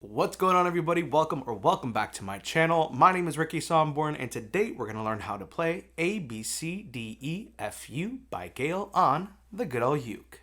What's going on, everybody? Welcome back to my channel. My name is Ricky Somborn, and today we're going to learn how to play ABCDEFU by GAYLE on the good old uke.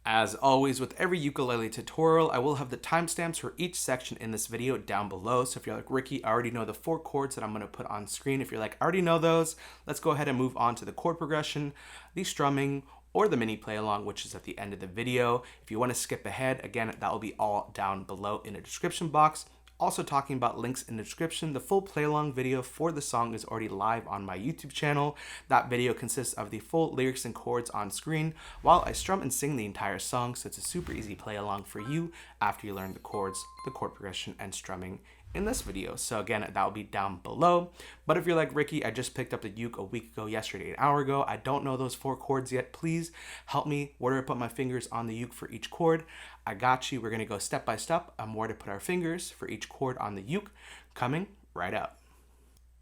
As always, with every ukulele tutorial, I will have the timestamps for each section in this video down below. So if you're like, Ricky, I already know the 4 chords that I'm going to put on screen. If you're like, I already know those, let's go ahead and move on to the chord progression, the strumming, or the mini play along, which is at the end of the video. If you want to skip ahead, again, that will be all down below in the description box. Also talking about links in the description, the full play along video for the song is already live on my YouTube channel. That video consists of the full lyrics and chords on screen while I strum and sing the entire song, so it's a super easy play along for you after you learn the chords, the chord progression, and strumming in this video. So again, that will be down below. But if you're like, Ricky, I just picked up the uke a week ago, yesterday, an hour ago, I don't know those 4 chords yet, please help me where do I put my fingers on the uke for each chord. I got you. We're going to go step by step on where to put our fingers for each chord on the uke, coming right up.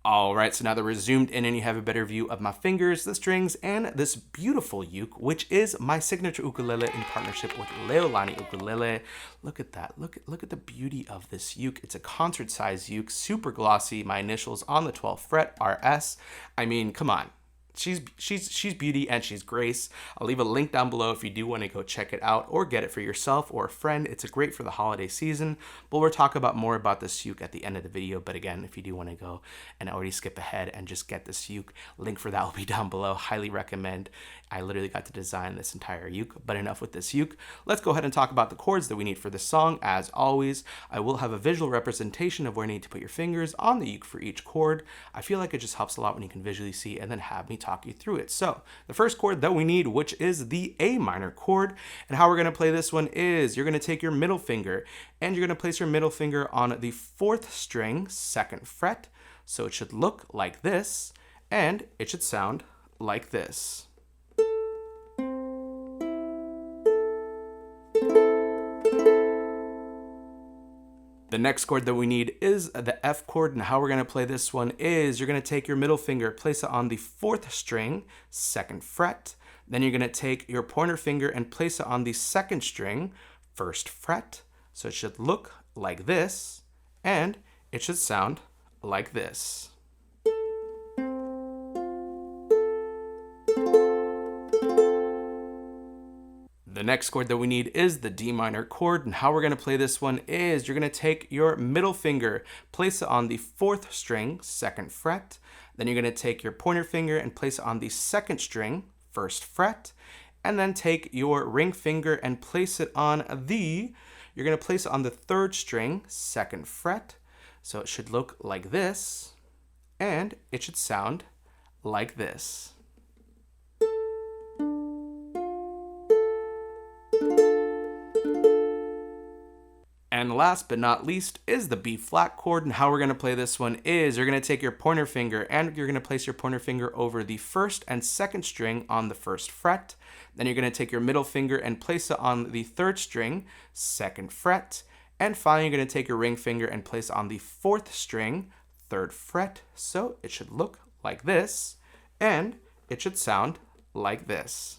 Alright, so now that we're zoomed in and you have a better view of my fingers, the strings, and this beautiful uke, which is my signature ukulele in partnership with Leolani Ukulele. Look at that. Look at the beauty of this uke. It's a concert-sized uke, super glossy. My initials on the 12th fret are S. I mean, come on. She's beauty and she's grace. I'll leave a link down below if you do want to go check it out or get it for yourself or a friend. It's great for the holiday season, but we'll talk about more about this uke at the end of the video. But again, if you do want to go and already skip ahead and just get this uke, link for that will be down below. Highly recommend. I literally got to design this entire uke, but enough with this uke. Let's go ahead and talk about the chords that we need for this song. As always, I will have a visual representation of where you need to put your fingers on the uke for each chord. I feel like it just helps a lot when you can visually see and then have me talk you through it. So the first chord that we need, which is the A minor chord, and how we're going to play this one is you're going to take your middle finger and you're going to place your middle finger on the 4th string, 2nd fret. So it should look like this, and it should sound like this. The next chord that we need is the F chord, and how we're going to play this one is you're going to take your middle finger, place it on the 4th string, 2nd fret. Then you're going to take your pointer finger and place it on the 2nd string, 1st fret. So it should look like this, and it should sound like this. The next chord that we need is the D minor chord, and how we're going to play this one is you're going to take your middle finger, place it on the 4th string, 2nd fret. Then you're going to take your pointer finger and place it on the 2nd string, 1st fret. And then take your ring finger and place it on you're going to place it on the 3rd string, 2nd fret. So it should look like this, and it should sound like this. And last but not least is the B flat chord, and how we're going to play this one is you're going to take your pointer finger and you're going to place your pointer finger over the 1st and 2nd string on the 1st fret. Then you're going to take your middle finger and place it on the 3rd string, 2nd fret. And finally, you're going to take your ring finger and place it on the 4th string, 3rd fret. So it should look like this, and it should sound like this.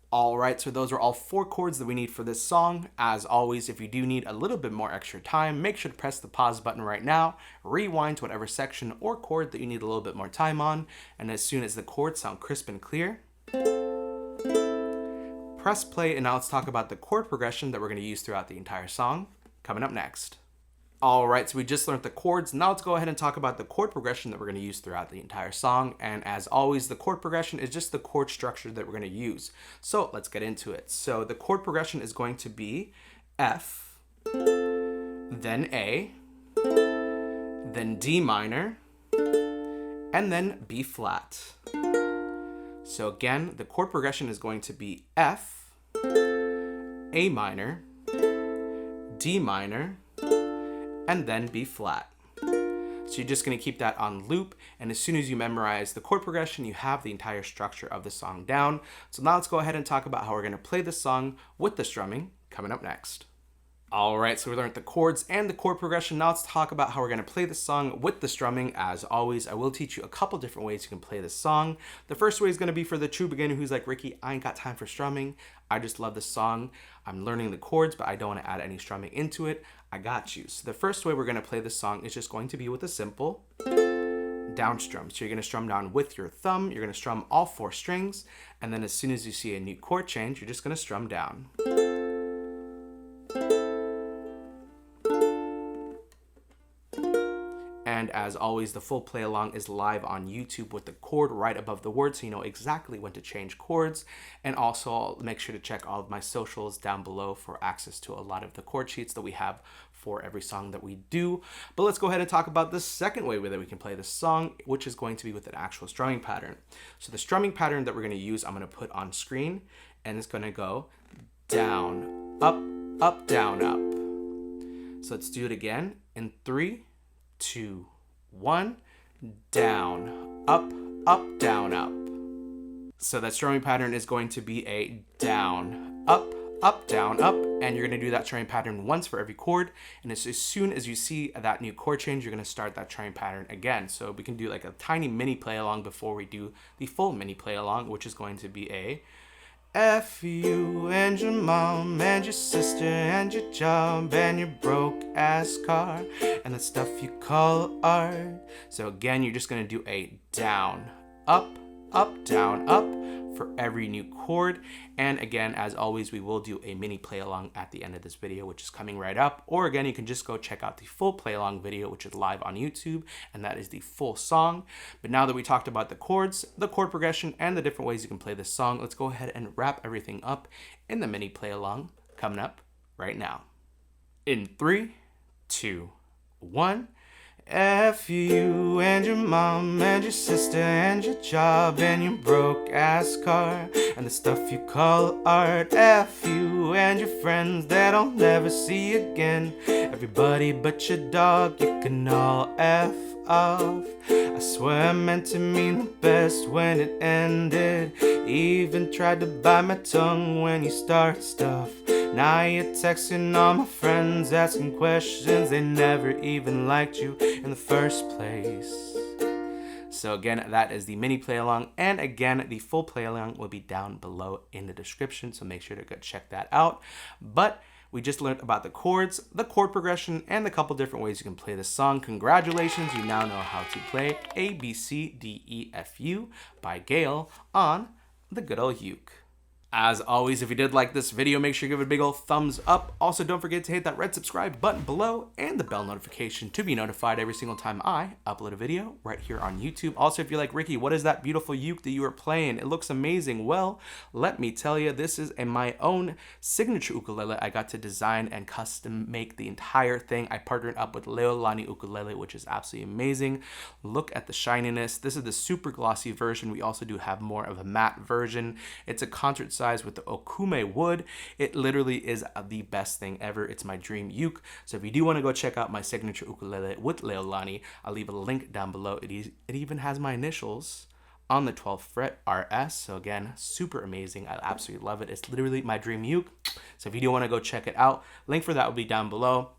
Alright, so those are all 4 chords that we need for this song. As always, if you do need a little bit more extra time, make sure to press the pause button right now, rewind to whatever section or chord that you need a little bit more time on, and as soon as the chords sound crisp and clear, press play, and now let's talk about the chord progression that we're going to use throughout the entire song, coming up next. Alright, so we just learned the chords. Now let's go ahead and talk about the chord progression that we're going to use throughout the entire song. And as always, the chord progression is just the chord structure that we're going to use. So let's get into it. So the chord progression is going to be F, then A, then D minor, and then B flat. So again, the chord progression is going to be F, A minor, D minor, and then B flat. So you're just going to keep that on loop, and as soon as you memorize the chord progression, you have the entire structure of the song down. So now let's go ahead and talk about how we're going to play the song with the strumming coming up next. Alright, so we learned the chords and the chord progression. Now let's talk about how we're going to play the song with the strumming. As always, I will teach you a couple different ways you can play this song. The first way is going to be for the true beginner who's like, Ricky, I ain't got time for strumming. I just love this song. I'm learning the chords, but I don't want to add any strumming into it. I got you. So the first way we're going to play this song is just going to be with a simple down strum. So you're going to strum down with your thumb. You're going to strum all 4 strings. And then as soon as you see a new chord change, you're just going to strum down. And as always, the full play along is live on YouTube with the chord right above the word, so you know exactly when to change chords. And also I'll make sure to check all of my socials down below for access to a lot of the chord sheets that we have for every song that we do. But let's go ahead and talk about the second way that we can play this song, which is going to be with an actual strumming pattern. So the strumming pattern that we're going to use, I'm going to put on screen, and it's going to go down, up, up, down, up. So let's do it again in 3, 2, 1, down, up, up, down, up. So that strumming pattern is going to be a down, up, down, up, and you're going to do that strumming pattern once for every chord. And as soon as you see that new chord change, you're going to start that strumming pattern again. So we can do like a tiny mini play along before we do the full mini play along, which is going to be a F you and your mom and your sister and your job and your broke ass car and the stuff you call art. So again, you're just going to do a down, up, down, up for every new chord. And again, as always, we will do a mini play along at the end of this video, which is coming right up. Or again, you can just go check out the full play along video, which is live on YouTube, and that is the full song. But now that we talked about the chords, the chord progression, and the different ways you can play this song, let's go ahead and wrap everything up in the mini play along coming up right now. In 3, 2, 1. F you and your mom and your sister and your job and your broke ass car and the stuff you call art. F you and your friends that I'll never see again. Everybody but your dog, you can all F off. I swear I meant to mean the best when it ended. Even tried to bite my tongue when you start stuff. Now you're texting all my friends, asking questions. They never even liked you in the first place. So again, that is the mini play along. And again, the full play along will be down below in the description. So make sure to go check that out. But we just learned about the chords, the chord progression, and the couple different ways you can play this song. Congratulations, you now know how to play ABCDEFU by GAYLE on the good old uke. As always, if you did like this video, make sure you give it a big old thumbs up. Also, don't forget to hit that red subscribe button below and the bell notification to be notified every single time I upload a video right here on YouTube. Also, if you're like, Ricky, what is that beautiful uke that you are playing? It looks amazing. Well, let me tell you, this is my own signature ukulele. I got to design and custom make the entire thing. I partnered up with Leolani Ukulele, which is absolutely amazing. Look at the shininess. This is the super glossy version. We also do have more of a matte version. It's a concert size with the okume wood. It literally is the best thing ever. It's my dream uke. So if you do want to go check out my signature ukulele with Leolani, I'll leave a link down below. It even has my initials on the 12th fret, RS. So again, super amazing. I absolutely love it. It's literally my dream uke. So if you do want to go check it out, link for that will be down below.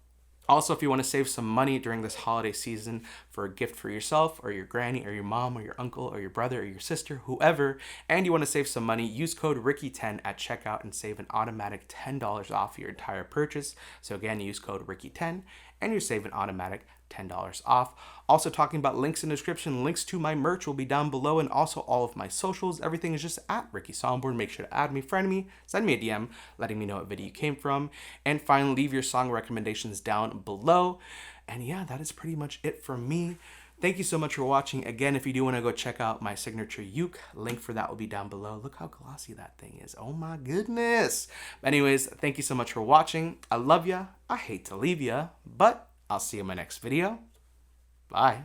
Also, if you want to save some money during this holiday season for a gift for yourself or your granny or your mom or your uncle or your brother or your sister, whoever, and you want to save some money, use code Ricky10 at checkout and save an automatic $10 off your entire purchase. So again, use code Ricky10 and you save an automatic $10 off. Also, talking about links in the description, links to my merch will be down below, and also all of my socials. Everything is just at Ricky Somborn. Make sure to add me, friend me, send me a DM letting me know what video you came from, and finally leave your song recommendations down below. And yeah, that is pretty much it for me. Thank you so much for watching. Again, if you do want to go check out my signature uke, link for that will be down below. Look how glossy that thing is. Oh my goodness. Anyways, thank you so much for watching. I love ya. I hate to leave ya, but I'll see you in my next video. Bye.